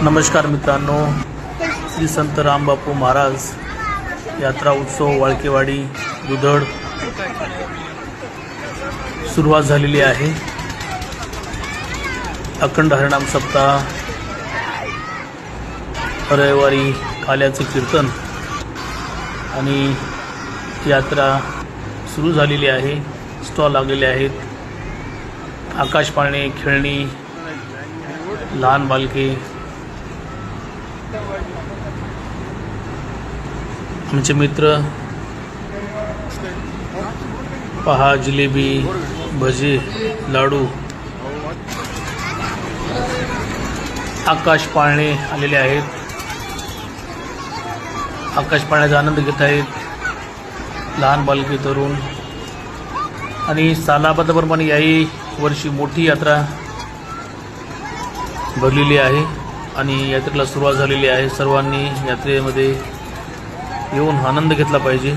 नमस्कार मित्रांनो, श्री संत रामबापू महाराज यात्रा उत्सव वाळकेवाडी दुधड सुरुवात झालेली आहे। अखंड हरिनाम सप्ताह, रविवारी काल्याचे कीर्तन आणि यात्रा सुरू झालेली आहे। स्टॉल लागलेले आहेत। आकाश पाळणे, खेळणी, लहान बालके, आमचे मित्र पहा, जिलेबी, भजी, लाडू, आकाश पाळणे आलेले आहेत। आकाश पाळण्याचा आनंद घेत आहेत लहान बालके, तरुण। आणि सालाबादाप्रमाणे याही वर्षी मोठी यात्रा भरलेली आहे आणि यात्रेला सुरुवात झालेली आहे। सर्वांनी यात्रेमध्ये येऊन आनंद घेतला पाहिजे।